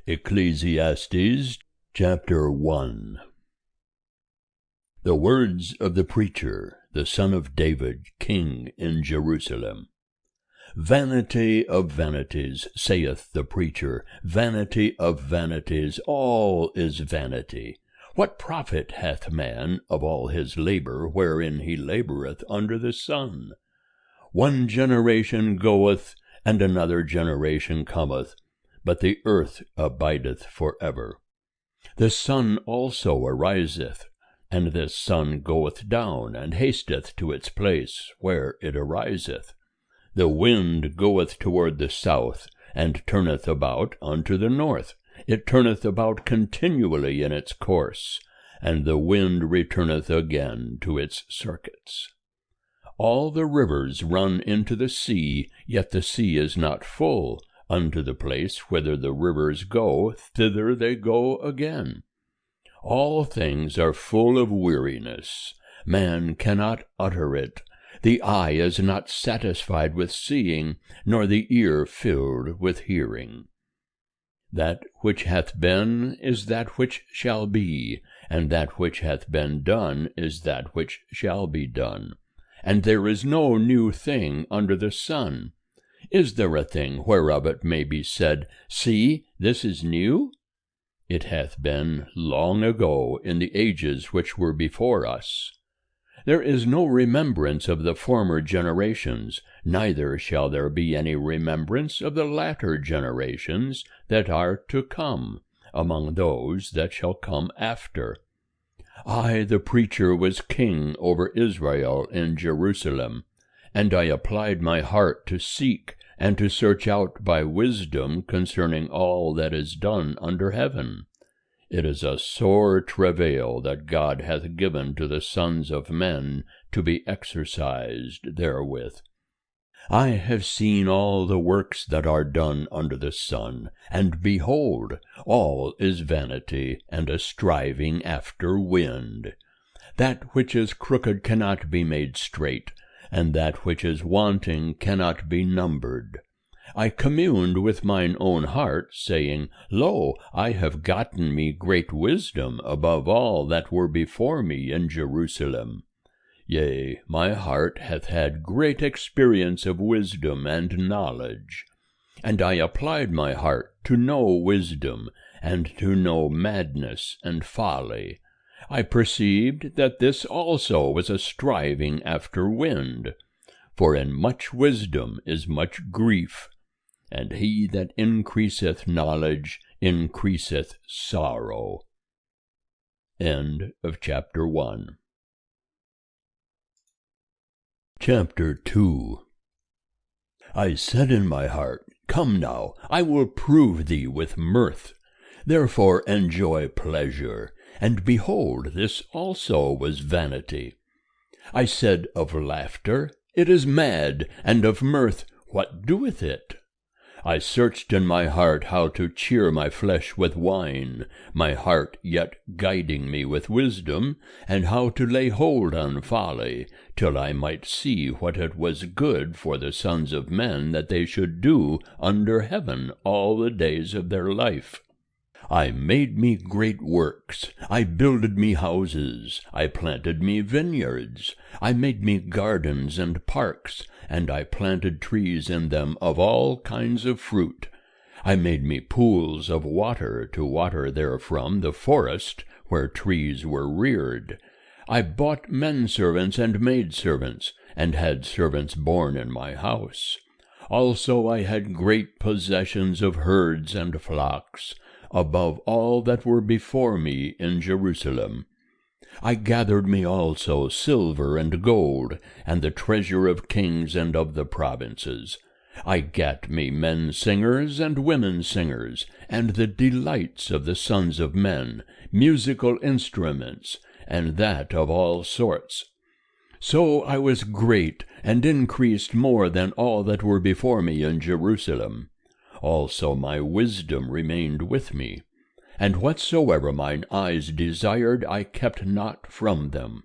Ecclesiastes chapter 1. The words of the preacher, the son of David, king in Jerusalem. Vanity of vanities, saith the preacher, vanity of vanities, all is vanity. What profit hath man of all his labor wherein he laboureth under the sun? One generation goeth, and another generation cometh, but the earth abideth for ever. The sun also ariseth, and the sun goeth down, and hasteth to its place where it ariseth. The wind goeth toward the south, and turneth about unto the north. It turneth about continually in its course, and the wind returneth again to its circuits. All the rivers run into the sea, yet the sea is not full. Unto the place whither the rivers go, thither they go again. All things are full of weariness. Man cannot utter it. The eye is not satisfied with seeing, nor the ear filled with hearing. That which hath been is that which shall be, and that which hath been done is that which shall be done. And there is no new thing under the sun. Is there a thing whereof it may be said, See, this is new? It hath been long ago in the ages which were before us. There is no remembrance of the former generations, neither shall there be any remembrance of the latter generations that are to come, among those that shall come after. I, the preacher, was king over Israel in Jerusalem, and I applied my heart to seek and to search out by wisdom concerning all that is done under heaven. It is a sore travail that God hath given to the sons of men to be exercised therewith. I have seen all the works that are done under the sun, and behold, all is vanity and a striving after wind. That which is crooked cannot be made straight, and that which is wanting cannot be numbered. I communed with mine own heart, saying, Lo, I have gotten me great wisdom above all that were before me in Jerusalem. Yea, my heart hath had great experience of wisdom and knowledge. And I applied my heart to know wisdom, and to know madness and folly. I perceived that this also was a striving after wind. For in much wisdom is much grief, and he that increaseth knowledge increaseth sorrow. End of chapter 1. Chapter 2. I said in my heart, Come now, I will prove thee with mirth. Therefore enjoy pleasure. And behold, this also was vanity. I said of laughter, It is mad, and of mirth, what doeth it? I searched in my heart how to cheer my flesh with wine, my heart yet guiding me with wisdom, and how to lay hold on folly, till I might see what it was good for the sons of men that they should do under heaven all the days of their life. I made me great works, I builded me houses, I planted me vineyards, I made me gardens and parks, and I planted trees in them of all kinds of fruit. I made me pools of water to water therefrom the forest where trees were reared. I bought menservants and maidservants, and had servants born in my house. Also I had great possessions of herds and flocks, above all that were before me in Jerusalem. I gathered me also silver and gold, and the treasure of kings and of the provinces. I gat me men singers and women singers, and the delights of the sons of men, musical instruments, and that of all sorts. So I was great, and increased more than all that were before me in Jerusalem. Also my wisdom remained with me, and whatsoever mine eyes desired I kept not from them.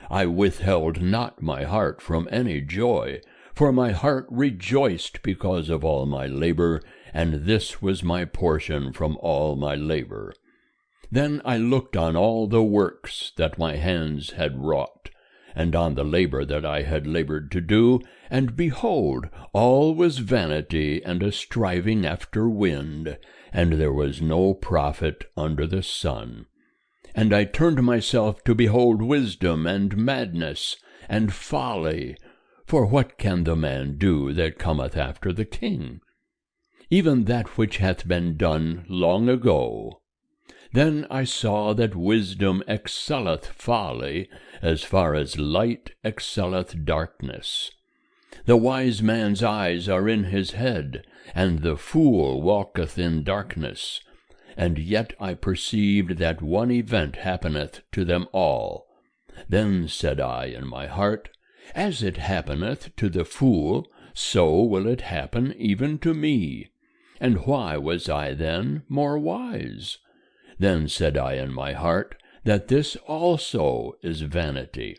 I withheld not my heart from any joy, for my heart rejoiced because of all my labor, and this was my portion from all my labor. Then I looked on all the works that my hands had wrought, and on the labor that I had labored to do, and behold, all was vanity and a striving after wind, and there was no profit under the sun. And I turned myself to behold wisdom and madness and folly. For what can the man do that cometh after the king? Even that which hath been done long ago. Then I saw that wisdom excelleth folly, as far as light excelleth darkness. The wise man's eyes are in his head, and the fool walketh in darkness. And yet I perceived that one event happeneth to them all. Then said I in my heart, As it happeneth to the fool, so will it happen even to me. And why was I then more wise? Then said I in my heart, that this also is vanity.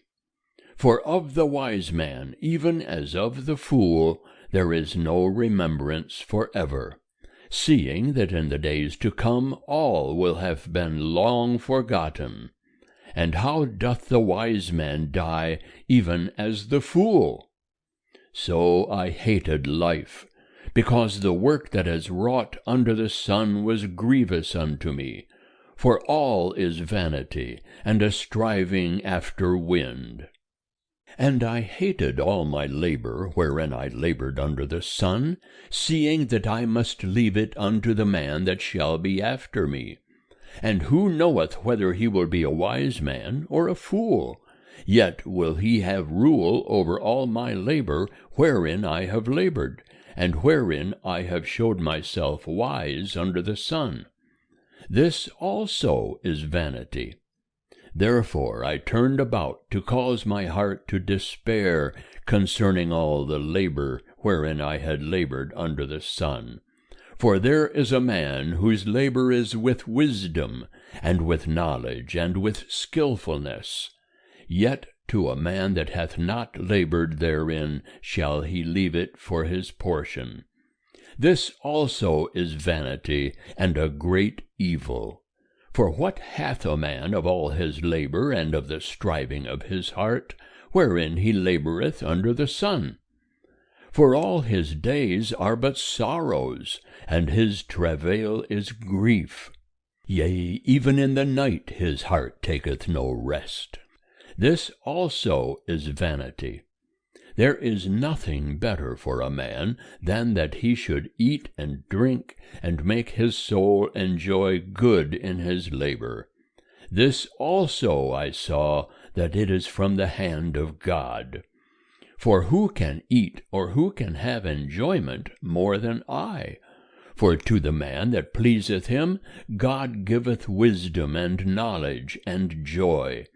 For of the wise man, even as of the fool, there is no remembrance forever, seeing that in the days to come all will have been long forgotten. And how doth the wise man die, even as the fool? So I hated life, because the work that is wrought under the sun was grievous unto me. For all is vanity, and a striving after wind. And I hated all my labor, wherein I labored under the sun, seeing that I must leave it unto the man that shall be after me. And who knoweth whether he will be a wise man or a fool? Yet will he have rule over all my labor, wherein I have labored, and wherein I have showed myself wise under the sun. This also is vanity. Therefore I turned about to cause my heart to despair concerning all the labor wherein I had labored under the sun. For there is a man whose labor is with wisdom, and with knowledge, and with skillfulness. Yet to a man that hath not labored therein shall he leave it for his portion. This also is vanity, and a great evil. For what hath a man of all his labor, and of the striving of his heart, wherein he laboureth under the sun? For all his days are but sorrows, and his travail is grief. Yea, even in the night his heart taketh no rest. This also is vanity. There is nothing better for a man than that he should eat and drink, and make his soul enjoy good in his labor. This also I saw, that it is from the hand of God. For who can eat, or who can have enjoyment more than I? For to the man that pleaseth him, God giveth wisdom and knowledge and joy.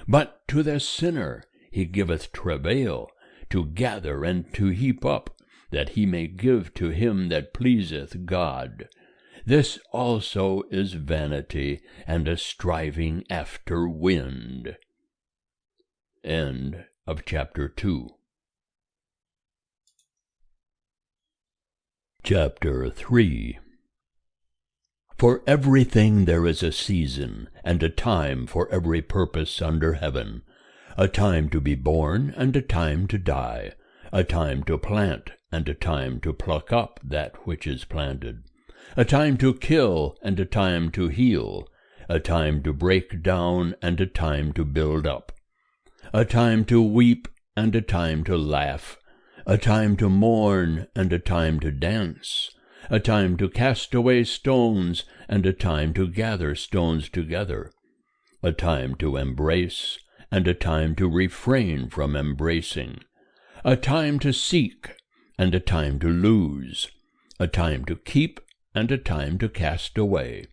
But to the sinner he giveth travail, to gather and to heap up, that he may give to him that pleaseth God. This also is vanity, and a striving after wind. End of chapter 2. Chapter 3. For everything there is a season, and a time for every purpose under heaven, a time to be born, and a time to die, a time to plant, and a time to pluck up that which is planted, a time to kill, and a time to heal, a time to break down, and a time to build up, a time to weep, and a time to laugh, a time to mourn, and a time to dance, a time to cast away stones, and a time to gather stones together, a time to embrace, and a time to refrain from embracing, a time to seek, and a time to lose, a time to keep, and a time to cast away,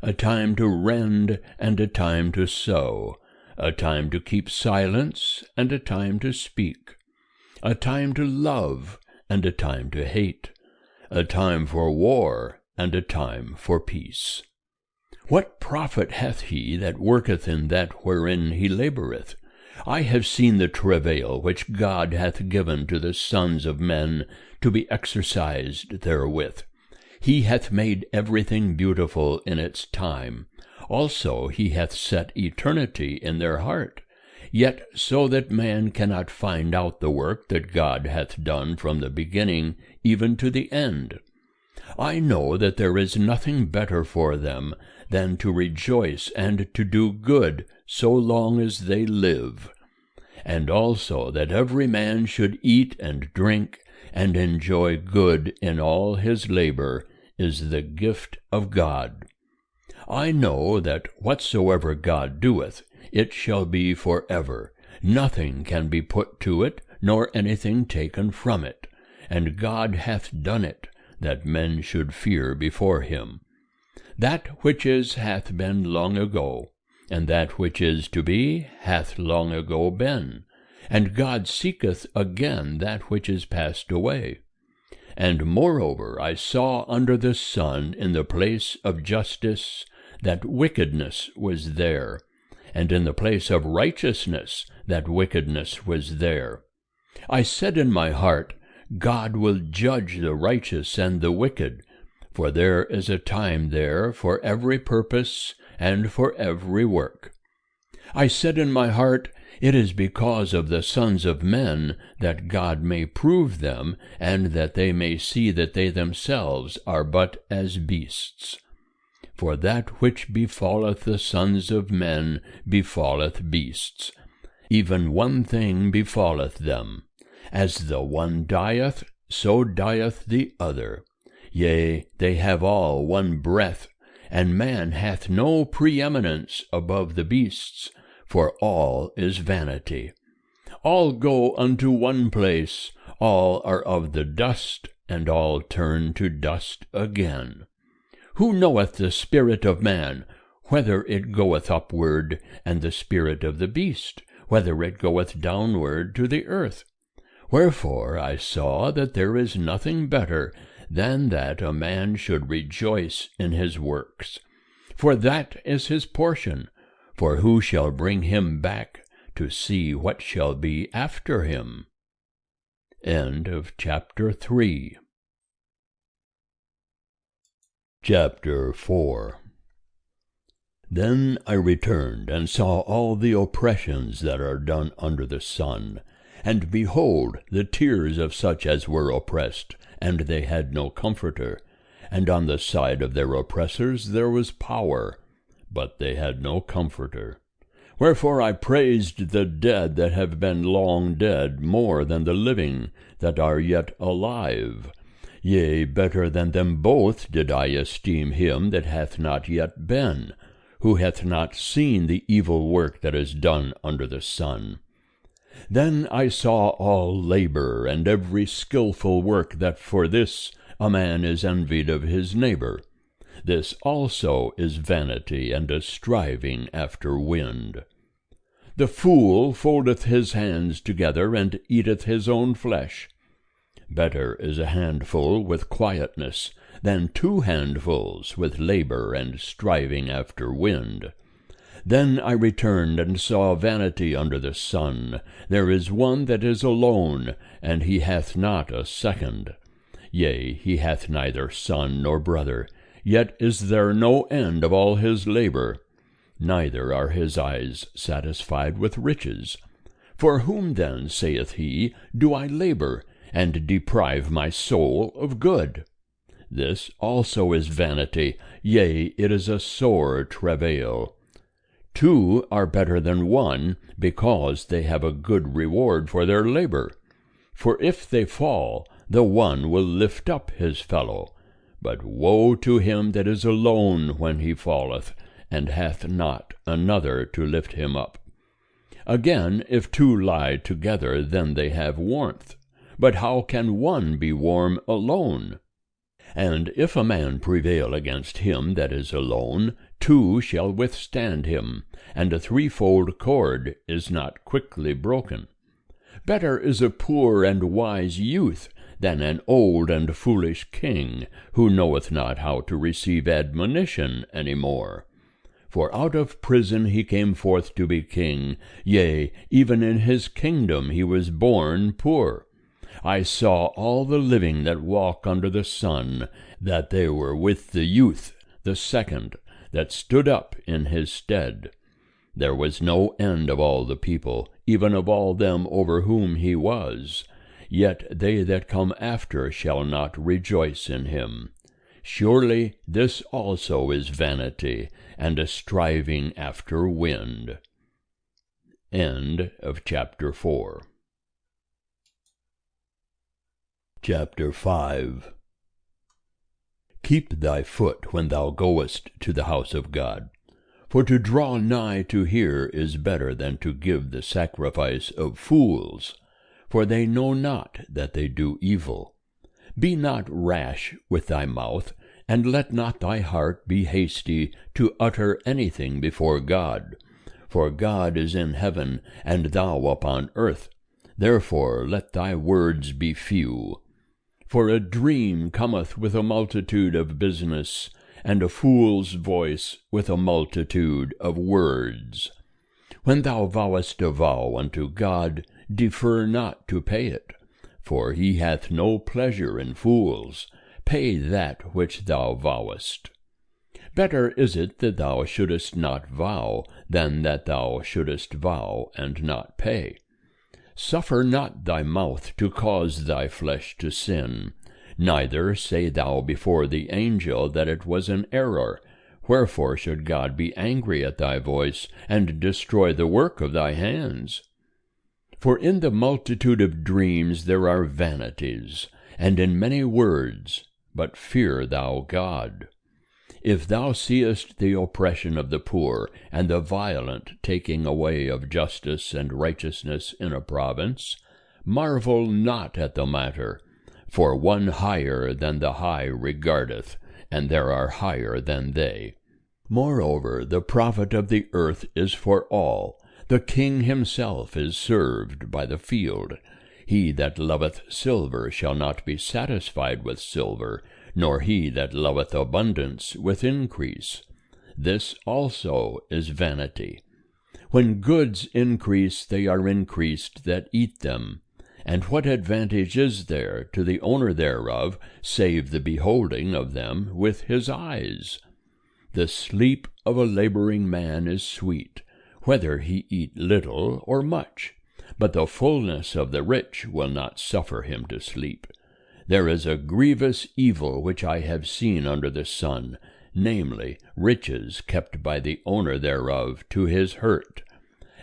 a time to rend, and a time to sow, a time to keep silence, and a time to speak, a time to love, and a time to hate, a time for war, and a time for peace. What profit hath he that worketh in that wherein he laboureth? I have seen the travail which God hath given to the sons of men to be exercised therewith. He hath made everything beautiful in its time. Also he hath set eternity in their heart, yet so that man cannot find out the work that God hath done from the beginning even to the end. I know that there is nothing better for them than to rejoice and to do good so long as they live, and also that every man should eat and drink and enjoy good in all his labor is the gift of God. I know that whatsoever God doeth, it shall be forever. Nothing can be put to it, nor anything taken from it. And God hath done it, that men should fear before him. That which is hath been long ago, and that which is to be hath long ago been. And God seeketh again that which is passed away. And moreover I saw under the sun in the place of justice that wickedness was there, and in the place of righteousness that wickedness was there. I said in my heart, God will judge the righteous and the wicked, for there is a time there for every purpose and for every work. I said in my heart, it is because of the sons of men that God may prove them, and that they may see that they themselves are but as beasts. For that which befalleth the sons of men befalleth beasts. Even one thing befalleth them. As the one dieth, so dieth the other. Yea, they have all one breath, and man hath no preeminence above the beasts, for all is vanity. All go unto one place, all are of the dust, and all turn to dust again. Who knoweth the spirit of man, whether it goeth upward, and the spirit of the beast, whether it goeth downward to the earth? Wherefore I saw that there is nothing better than that a man should rejoice in his works. For that is his portion. For who shall bring him back to see what shall be after him? End of chapter 3. Chapter 4. Then I returned, and saw all the oppressions that are done under the sun. And behold, the tears of such as were oppressed, and they had no comforter. And on the side of their oppressors there was power, but they had no comforter. Wherefore I praised the dead that have been long dead more than the living that are yet alive. Yea, better than them both did I esteem him that hath not yet been, who hath not seen the evil work that is done under the sun. Then I saw all labor and every skillful work, that for this a man is envied of his neighbor. This also is vanity and a striving after wind. The fool foldeth his hands together, and eateth his own flesh. Better is a handful with quietness than 2 handfuls with labor and striving after wind. Then I returned and saw vanity under the sun. There is one that is alone, and he hath not a second. Yea, he hath neither son nor brother, yet is there no end of all his labor. Neither are his eyes satisfied with riches. For whom then, saith he, do I labor, and deprive my soul of good? This also is vanity, yea, it is a sore travail. 2 are better than 1, because they have a good reward for their labor. For if they fall, the one will lift up his fellow. But woe to him that is alone when he falleth, and hath not another to lift him up. Again, if 2 lie together, then they have warmth. But how can one be warm alone? And if a man prevail against him that is alone, 2 shall withstand him, and a 3-fold cord is not quickly broken. Better is a poor and wise youth than an old and foolish king, who knoweth not how to receive admonition any more. For out of prison he came forth to be king, yea, even in his kingdom he was born poor. I saw all the living that walk under the sun, that they were with the youth, the second, that stood up in his stead. There was no end of all the people, even of all them over whom he was. Yet they that come after shall not rejoice in him. Surely this also is vanity, and a striving after wind. End of chapter 4. Chapter 5. Keep thy foot when thou goest to the house of God. For to draw nigh to hear is better than to give the sacrifice of fools, for they know not that they do evil. Be not rash with thy mouth, and let not thy heart be hasty to utter anything before God. For God is in heaven, and thou upon earth. Therefore let thy words be few. For a dream cometh with a multitude of business, and a fool's voice with a multitude of words. When thou vowest a vow unto God, defer not to pay it, for he hath no pleasure in fools. Pay that which thou vowest. Better is it that thou shouldest not vow, than that thou shouldest vow and not pay. Suffer not thy mouth to cause thy flesh to sin, neither say thou before the angel that it was an error. Wherefore should God be angry at thy voice, and destroy the work of thy hands? For in the multitude of dreams there are vanities, and in many words, but fear thou God. If thou seest the oppression of the poor, and the violent taking away of justice and righteousness in a province, marvel not at the matter, for one higher than the high regardeth, and there are higher than they. Moreover, the profit of the earth is for all. The king himself is served by the field. He that loveth silver shall not be satisfied with silver, nor he that loveth abundance with increase. This also is vanity. When goods increase, they are increased that eat them. And what advantage is there to the owner thereof, save the beholding of them with his eyes? The sleep of a laboring man is sweet, whether he eat little or much, but the fullness of the rich will not suffer him to sleep. There is a grievous evil which I have seen under the sun, namely, riches kept by the owner thereof to his hurt.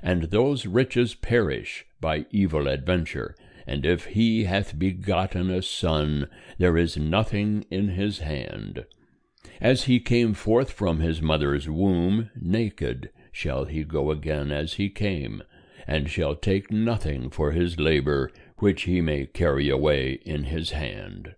And those riches perish by evil adventure, and if he hath begotten a son, there is nothing in his hand. As he came forth from his mother's womb, naked shall he go again as he came, and shall take nothing for his labor, which he may carry away in his hand.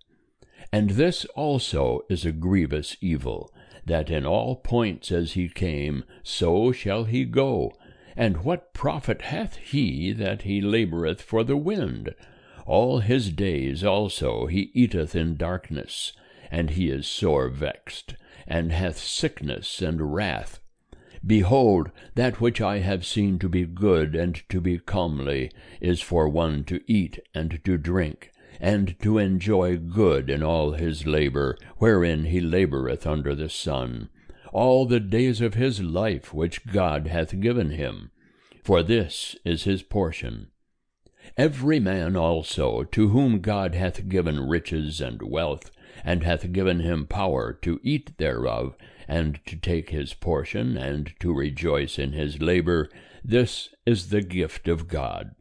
And this also is a grievous evil, that in all points as he came, so shall he go. And what profit hath he that he laboureth for the wind? All his days also he eateth in darkness, and he is sore vexed, and hath sickness and wrath. Behold, that which I have seen to be good and to be comely is for one to eat and to drink, and to enjoy good in all his labor, wherein he laboureth under the sun, all the days of his life which God hath given him. For this is his portion. Every man also, to whom God hath given riches and wealth, and hath given him power to eat thereof, and to take his portion, and to rejoice in his labor, this is the gift of God.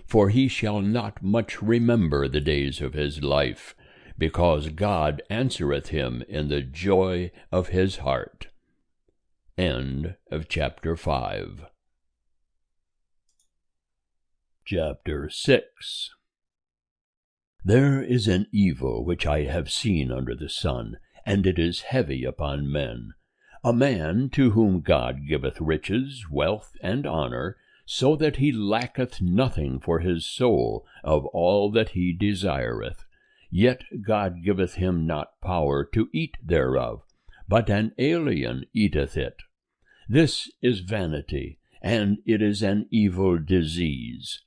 For he shall not much remember the days of his life, because God answereth him in the joy of his heart. End of chapter 5. Chapter 6. There is an evil which I have seen under the sun, and it is heavy upon men. A man to whom God giveth riches, wealth, and honor, so that he lacketh nothing for his soul of all that he desireth. Yet God giveth him not power to eat thereof, but an alien eateth it. This is vanity, and it is an evil disease.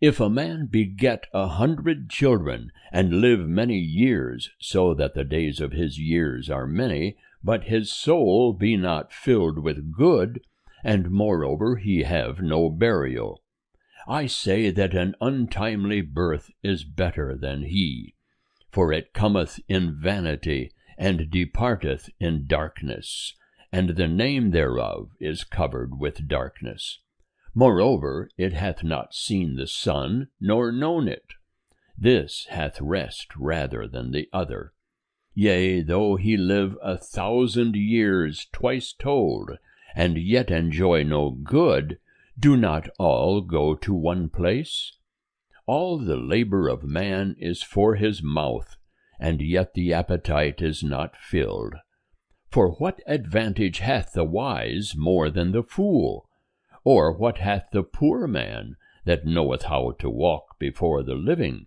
If a man beget 100 children, and live many years, so that the days of his years are many, but his soul be not filled with good, and moreover he have no burial, I say that an untimely birth is better than he. For it cometh in vanity, and departeth in darkness, and the name thereof is covered with darkness. Moreover, it hath not seen the sun, nor known it. This hath rest rather than the other. Yea, though he live 1,000 years twice told, and yet enjoy no good, do not all go to one place? All the labor of man is for his mouth, and yet the appetite is not filled. For what advantage hath the wise more than the fool? Or what hath the poor man, that knoweth how to walk before the living?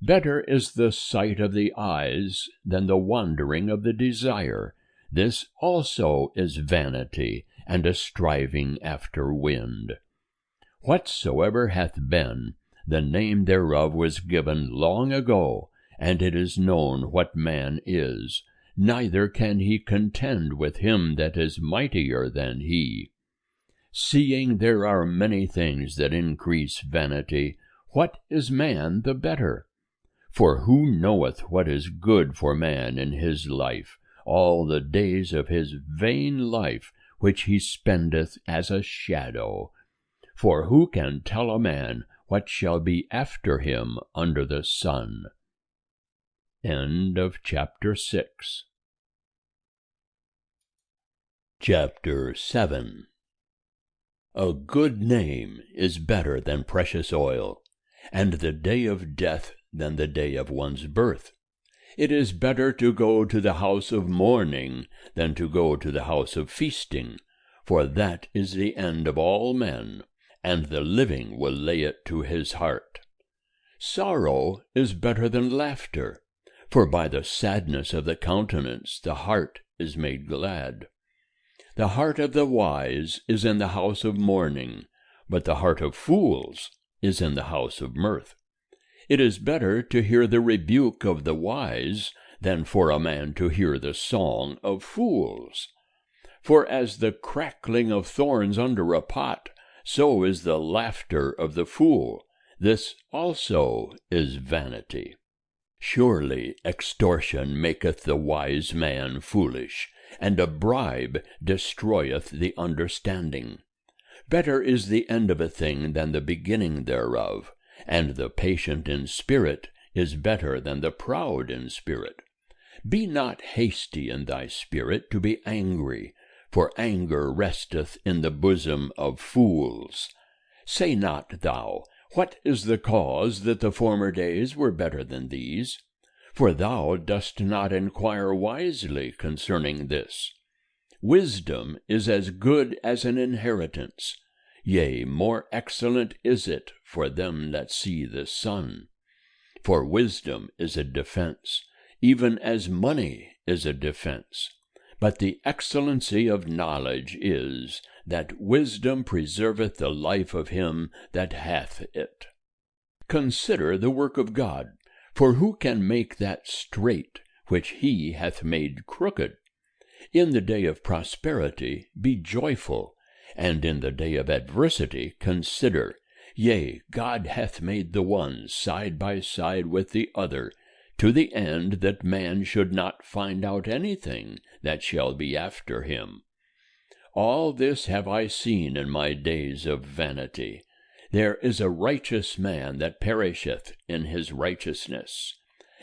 Better is the sight of the eyes than the wandering of the desire. This also is vanity, and a striving after wind. Whatsoever hath been, the name thereof was given long ago, and it is known what man is, neither can he contend with him that is mightier than he. Seeing there are many things that increase vanity, what is man the better? For who knoweth what is good for man in his life, all the days of his vain life, which he spendeth as a shadow? For who can tell a man what shall be after him under the sun? End of chapter 6. Chapter 7. A good name is better than precious oil, and the day of death than the day of one's birth. It is better to go to the house of mourning than to go to the house of feasting, for that is the end of all men, and the living will lay it to his heart. Sorrow is better than laughter, for by the sadness of the countenance the heart is made glad. The heart of the wise is in the house of mourning, but the heart of fools is in the house of mirth. It is better to hear the rebuke of the wise than for a man to hear the song of fools. For as the crackling of thorns under a pot, so is the laughter of the fool. This also is vanity. Surely extortion maketh the wise man foolish, and a bribe destroyeth the understanding. Better is the end of a thing than the beginning thereof, and the patient in spirit is better than the proud in spirit. Be not hasty in thy spirit to be angry, for anger resteth in the bosom of fools. Say not thou, what is the cause that the former days were better than these? For thou dost not enquire wisely concerning this. Wisdom is as good as an inheritance, yea, more excellent is it for them that see the sun. For wisdom is a defense, even as money is a defense. But the excellency of knowledge is, that wisdom preserveth the life of him that hath it. Consider the work of God, for who can make that straight which he hath made crooked? In the day of prosperity be joyful, and in the day of adversity consider. Yea, God hath made the one side by side with the other, to the end that man should not find out anything that shall be after him. All this have I seen in my days of vanity. There is a righteous man that perisheth in his righteousness,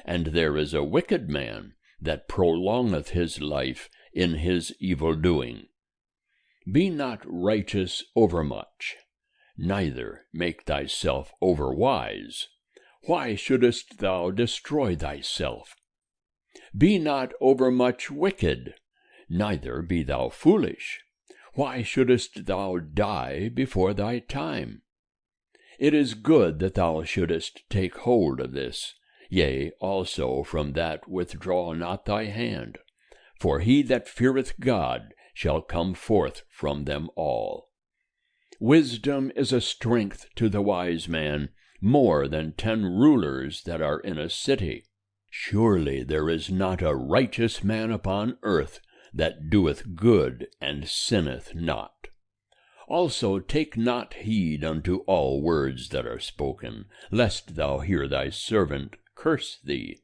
and there is a wicked man that prolongeth his life in his evil doing. Be not righteous overmuch, neither make thyself overwise. Why shouldest thou destroy thyself? Be not overmuch wicked, neither be thou foolish. Why shouldest thou die before thy time? It is good that thou shouldest take hold of this, yea, also from that withdraw not thy hand. For he that feareth God shall come forth from them all. Wisdom is a strength to the wise man, more than 10 rulers that are in a city. Surely there is not a righteous man upon earth that doeth good and sinneth not. Also take not heed unto all words that are spoken, lest thou hear thy servant curse thee.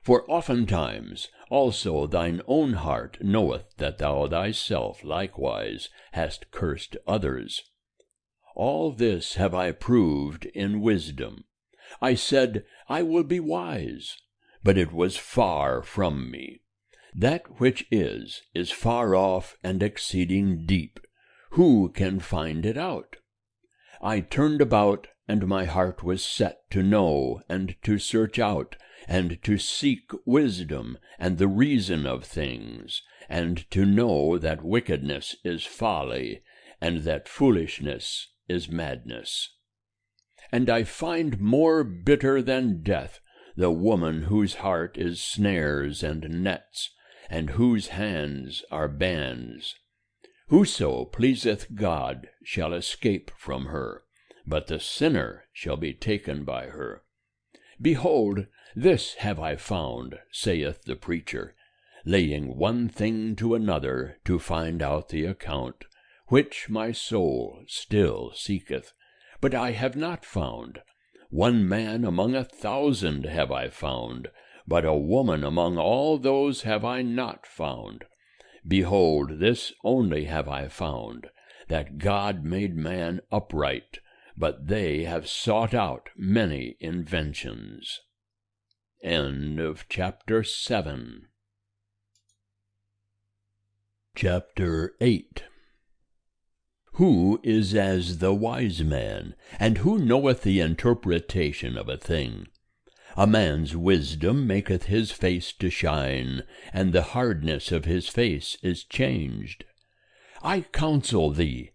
For oftentimes also thine own heart knoweth that thou thyself likewise hast cursed others. All this have I proved in wisdom. I said, I will be wise, but it was far from me. That which is far off and exceeding deep. Who can find it out? I turned about, and my heart was set to know and to search out, and to seek wisdom and the reason of things, and to know that wickedness is folly, and that foolishness is madness. And I find more bitter than death the woman whose heart is snares and nets, and whose hands are bands. Whoso pleaseth God shall escape from her, but the sinner shall be taken by her. Behold, this have I found, saith the preacher, laying one thing to another to find out the account, which my soul still seeketh, but I have not found. One man among 1,000 have I found, but a woman among all those have I not found. Behold, this only have I found, that God made man upright, but they have sought out many inventions. End of chapter 7. Chapter 8. Who is as the wise man, and who knoweth the interpretation of a thing? A man's wisdom maketh his face to shine, and the hardness of his face is changed. I counsel thee,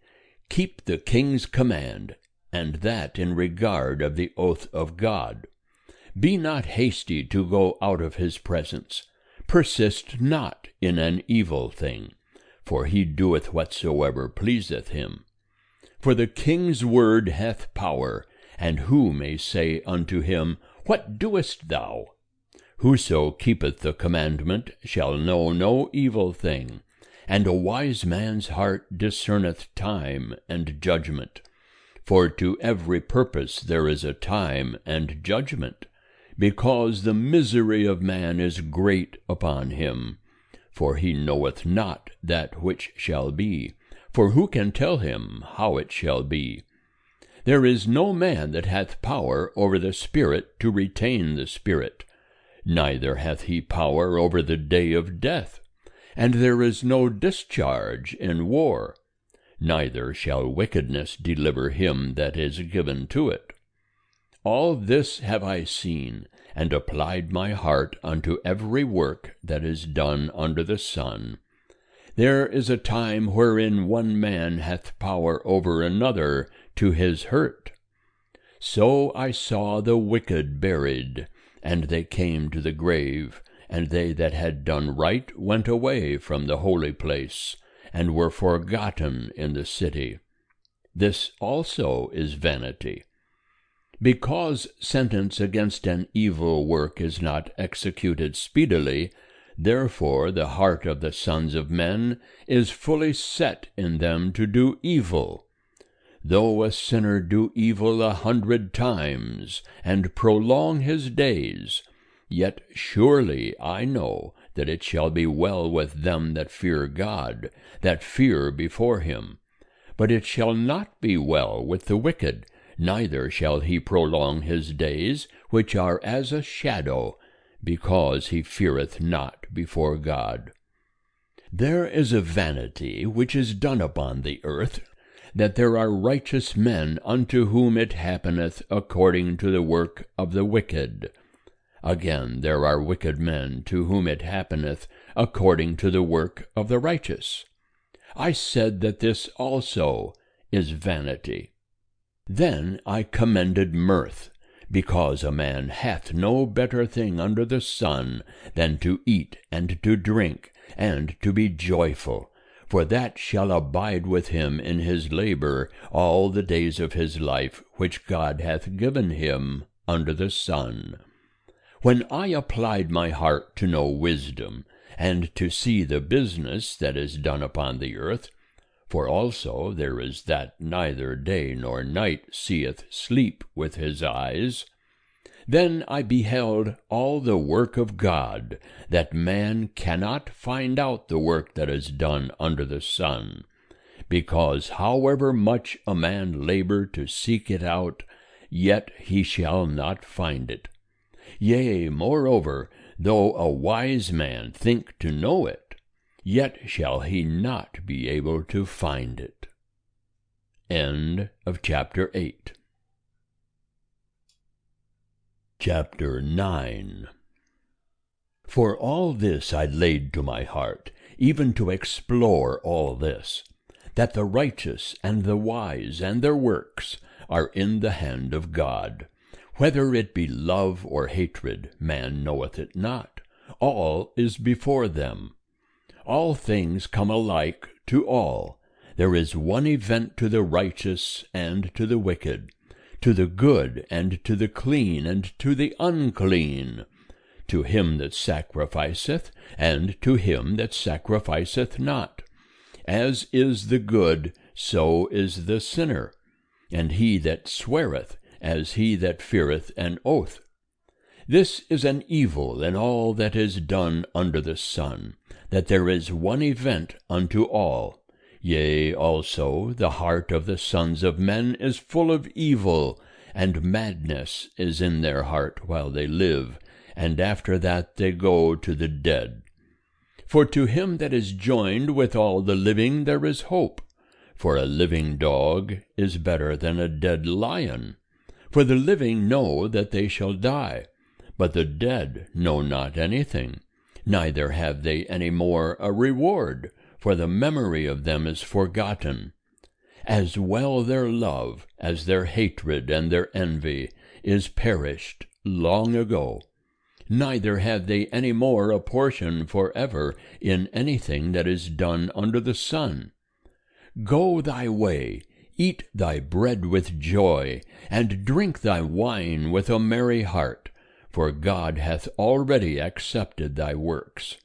keep the king's command, and that in regard of the oath of God. Be not hasty to go out of his presence. Persist not in an evil thing, for he doeth whatsoever pleaseth him. For the king's word hath power, and who may say unto him, What doest thou? Whoso keepeth the commandment shall know no evil thing, and a wise man's heart discerneth time and judgment. For to every purpose there is a time and judgment, because the misery of man is great upon him. For he knoweth not that which shall be, for who can tell him how it shall be? There is no man that hath power over the spirit to retain the spirit, neither hath he power over the day of death. And there is no discharge in war, neither shall wickedness deliver him that is given to it. All this have I seen, and applied my heart unto every work that is done under the sun. There is a time wherein one man hath power over another to his hurt. So I saw the wicked buried, and they came to the grave, and they that had done right went away from the holy place, and were forgotten in the city. This also is vanity. Because sentence against an evil work is not executed speedily, therefore the heart of the sons of men is fully set in them to do evil. Though a sinner do evil 100 times, and prolong his days, yet surely I know that it shall be well with them that fear God, that fear before him. But it shall not be well with the wicked, neither shall he prolong his days, which are as a shadow, because he feareth not before God. There is a vanity which is done upon the earth, that there are righteous men unto whom it happeneth according to the work of the wicked. Again, there are wicked men to whom it happeneth according to the work of the righteous. I said that this also is vanity. Then I commended mirth, because a man hath no better thing under the sun than to eat and to drink, and to be joyful, for that shall abide with him in his labor all the days of his life, which God hath given him under the sun. When I applied my heart to know wisdom, and to see the business that is done upon the earth, for also there is that neither day nor night seeth sleep with his eyes, then I beheld all the work of God, that man cannot find out the work that is done under the sun, because however much a man labor to seek it out, yet he shall not find it. Yea, moreover, though a wise man think to know it, yet shall he not be able to find it. End of chapter 8. Chapter 9. For all this I laid to my heart, even to explore all this, that the righteous and the wise and their works are in the hand of God. Whether it be love or hatred, man knoweth it not. All is before them. All things come alike to all. There is one event to the righteous and to the wicked, to the good and to the clean and to the unclean, to him that sacrificeth and to him that sacrificeth not. As is the good, so is the sinner, and he that sweareth, as he that feareth an oath. This is an evil in all that is done under the sun, that there is one event unto all. Yea, also the heart of the sons of men is full of evil, and madness is in their heart while they live, and after that they go to the dead. For to him that is joined with all the living there is hope. For a living dog is better than a dead lion. For the living know that they shall die, but the dead know not anything, neither have they any more a reward, for the memory of them is forgotten. As well their love as their hatred and their envy is perished long ago. Neither have they any more a portion forever in anything that is done under the sun. Go thy way, eat thy bread with joy, and drink thy wine with a merry heart, for God hath already accepted thy works.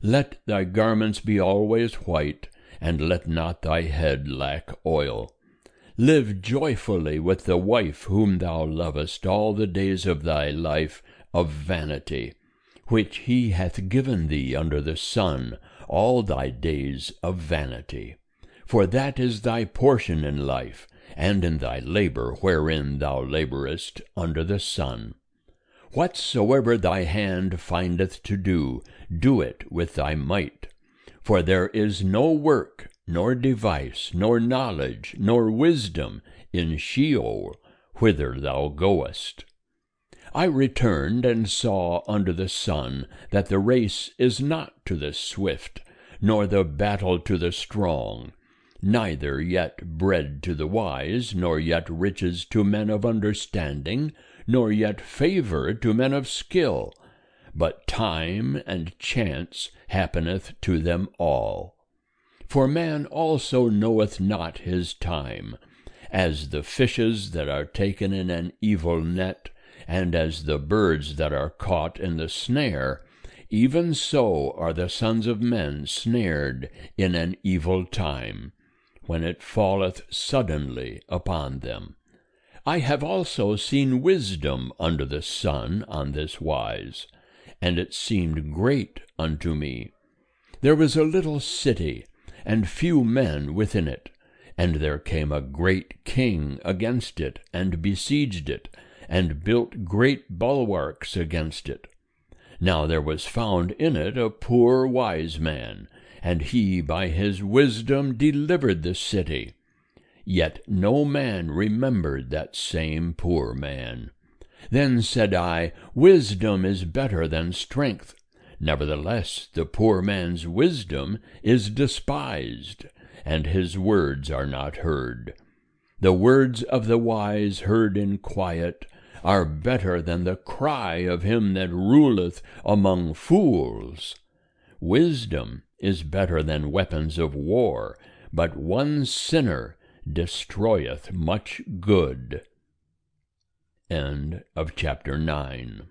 Let thy garments be always white, and let not thy head lack oil. Live joyfully with the wife whom thou lovest all the days of thy life of vanity, which he hath given thee under the sun, all thy days of vanity. For that is thy portion in life, and in thy labor wherein thou laborest under the sun. Whatsoever thy hand findeth to do, do it with thy might. For there is no work, nor device, nor knowledge, nor wisdom in Sheol, whither thou goest. I returned and saw under the sun that the race is not to the swift, nor the battle to the strong, neither yet bread to the wise, nor yet riches to men of understanding, nor yet favor to men of skill, but time and chance happeneth to them all. For man also knoweth not his time, as the fishes that are taken in an evil net, and as the birds that are caught in the snare, even so are the sons of men snared in an evil time, when it falleth suddenly upon them. I have also seen wisdom under the sun on this wise, and it seemed great unto me. There was a little city, and few men within it, and there came a great king against it, and besieged it, and built great bulwarks against it. Now there was found in it a poor wise man, and he by his wisdom delivered the city. Yet no man remembered that same poor man. Then said I, Wisdom is better than strength. Nevertheless, the poor man's wisdom is despised, and his words are not heard. The words of the wise heard in quiet are better than the cry of him that ruleth among fools. Wisdom is better than weapons of war, but one sinner destroyeth much good. End of chapter 9.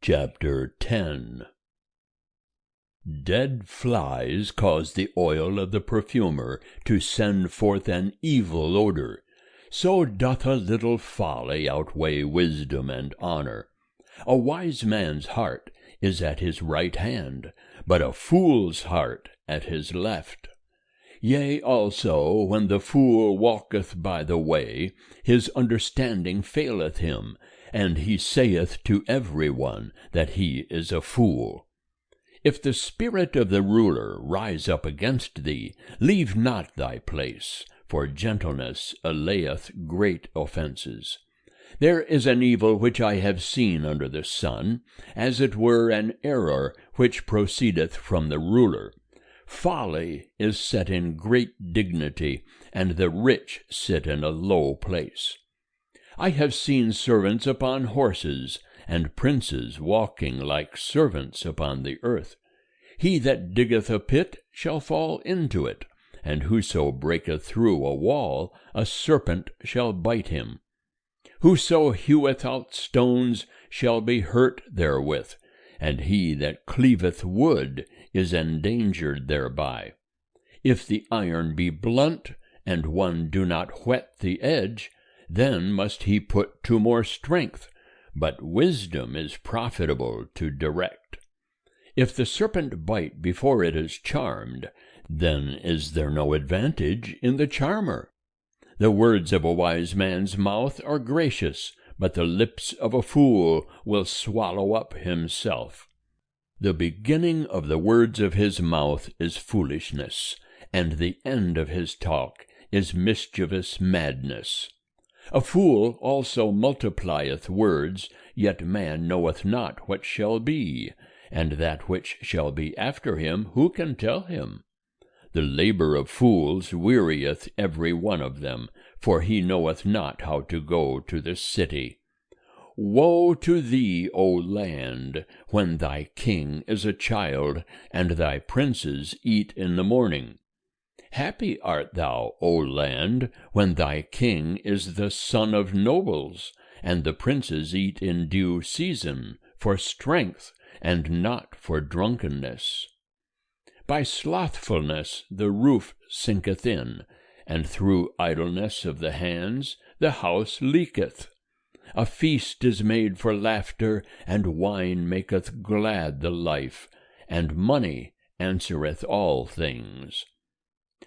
Chapter 10. Dead flies cause the oil of the perfumer to send forth an evil odor. So doth a little folly outweigh wisdom and honor. A wise man's heart is at his right hand, but a fool's heart at his left. Yea, also, when the fool walketh by the way, his understanding faileth him, and he saith to every one that he is a fool. If the spirit of the ruler rise up against thee, leave not thy place, for gentleness allayeth great offences. There is an evil which I have seen under the sun, as it were an error which proceedeth from the ruler. Folly is set in great dignity, and the rich sit in a low place. I have seen servants upon horses, and princes walking like servants upon the earth. He that diggeth a pit shall fall into it, and whoso breaketh through a wall, a serpent shall bite him. Whoso heweth out stones shall be hurt therewith, and he that cleaveth wood is endangered thereby. If the iron be blunt, and one do not whet the edge, then must he put to more strength, but wisdom is profitable to direct. If the serpent bite before it is charmed, then is there no advantage in the charmer. The words of a wise man's mouth are gracious, but the lips of a fool will swallow up himself. The beginning of the words of his mouth is foolishness, and the end of his talk is mischievous madness. A fool also multiplieth words, yet man knoweth not what shall be, and that which shall be after him who can tell him? The labor of fools wearieth every one of them, for he knoweth not how to go to the city. Woe to thee, O land, when thy king is a child, and thy princes eat in the morning. Happy art thou, O land, when thy king is the son of nobles, and the princes eat in due season, for strength, and not for drunkenness. By slothfulness the roof sinketh in, and through idleness of the hands the house leaketh. A feast is made for laughter, and wine maketh glad the life, and money answereth all things.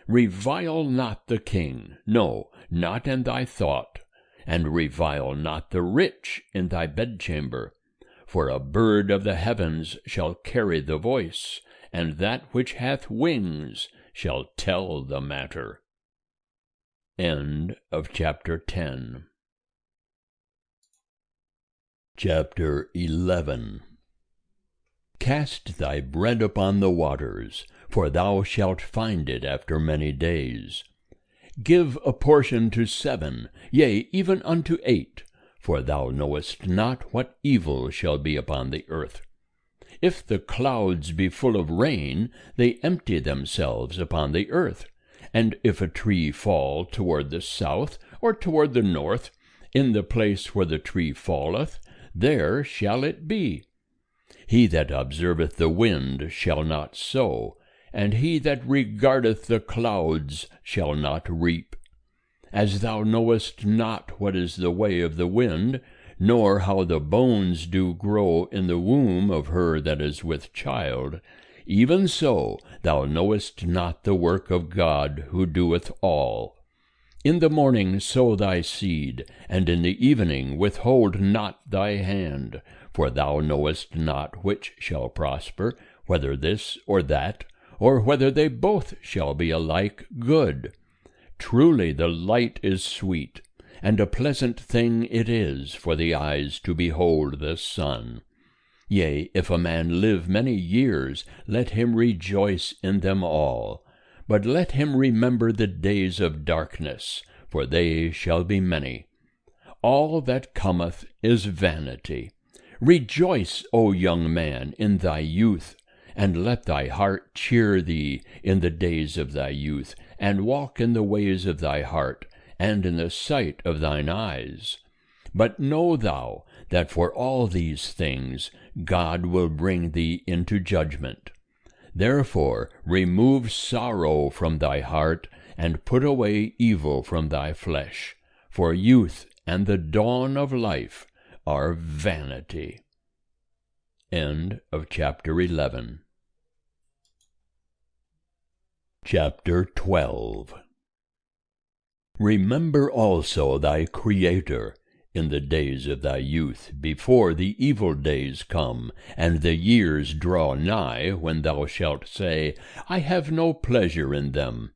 Revile not the king, no, not in thy thought, and revile not the rich in thy bedchamber. For a bird of the heavens shall carry the voice, and that which hath wings shall tell the matter. End of chapter 10. Chapter 11. Cast thy bread upon the waters, for thou shalt find it after many days. Give a portion to 7, yea, even unto 8, for thou knowest not what evil shall be upon the earth. If the clouds be full of rain, they empty themselves upon the earth. And if a tree fall toward the south, or toward the north, in the place where the tree falleth, there shall it be. He that observeth the wind shall not sow, and he that regardeth the clouds shall not reap. As thou knowest not what is the way of the wind, nor how the bones do grow in the womb of her that is with child, even so thou knowest not the work of God who doeth all. In the morning sow thy seed, and in the evening withhold not thy hand, for thou knowest not which shall prosper, whether this or that, or whether they both shall be alike good. Truly the light is sweet, and a pleasant thing it is for the eyes to behold the sun. Yea, if a man live many years, let him rejoice in them all. But let him remember the days of darkness, for they shall be many. All that cometh is vanity. Rejoice, O young man, in thy youth, and let thy heart cheer thee in the days of thy youth, and walk in the ways of thy heart, and in the sight of thine eyes. But know thou that for all these things God will bring thee into judgment. Therefore remove sorrow from thy heart, and put away evil from thy flesh, for youth and the dawn of life are vanity. End of chapter 11. Chapter 12. Remember also thy Creator in the days of thy youth, before the evil days come, and the years draw nigh, when thou shalt say, I have no pleasure in them.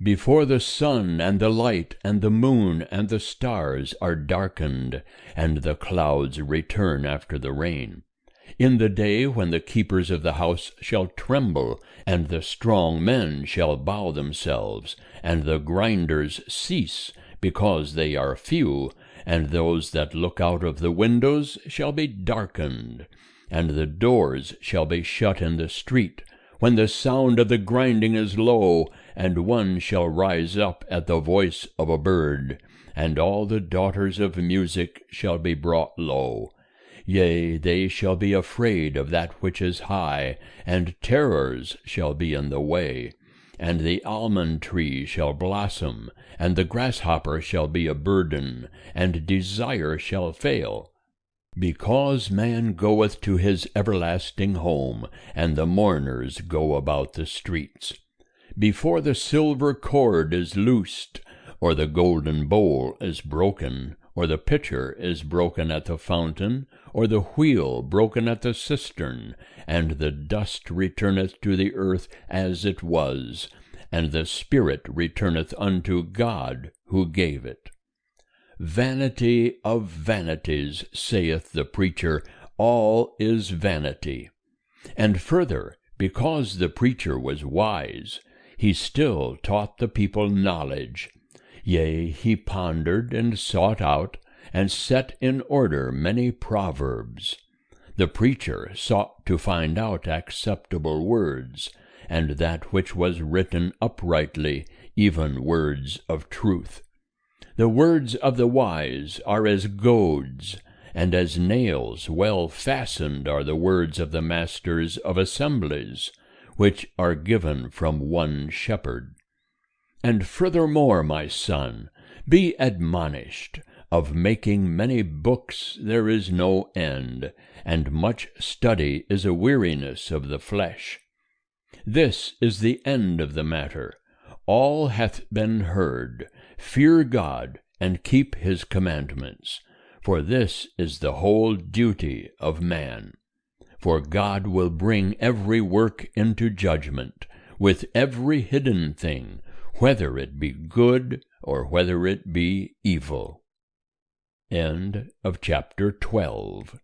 Before the sun and the light and the moon and the stars are darkened, and the clouds return after the rain. In the day when the keepers of the house shall tremble, and the strong men shall bow themselves, and the grinders cease, because they are few, and those that look out of the windows shall be darkened, and the doors shall be shut in the street, when the sound of the grinding is low, and one shall rise up at the voice of a bird, and all the daughters of music shall be brought low. Yea, they shall be afraid of that which is high, and terrors shall be in the way. And the almond tree shall blossom, and the grasshopper shall be a burden, and desire shall fail. Because man goeth to his everlasting home, and the mourners go about the streets. Before the silver cord is loosed, or the golden bowl is broken, or the pitcher is broken at the fountain, or the wheel broken at the cistern, and the dust returneth to the earth as it was, and the spirit returneth unto God who gave it. Vanity of vanities, saith the preacher, all is vanity. And further, because the preacher was wise, he still taught the people knowledge. Yea, he pondered and sought out, and set in order many proverbs. The preacher sought to find out acceptable words, and that which was written uprightly, even words of truth. The words of the wise are as goads, and as nails well fastened are the words of the masters of assemblies, which are given from one shepherd. And furthermore, my son, be admonished. Of making many books there is no end, and much study is a weariness of the flesh. This is the end of the matter. All hath been heard. Fear God, and keep his commandments, for this is the whole duty of man. For God will bring every work into judgment, with every hidden thing, whether it be good or whether it be evil. End of chapter 12.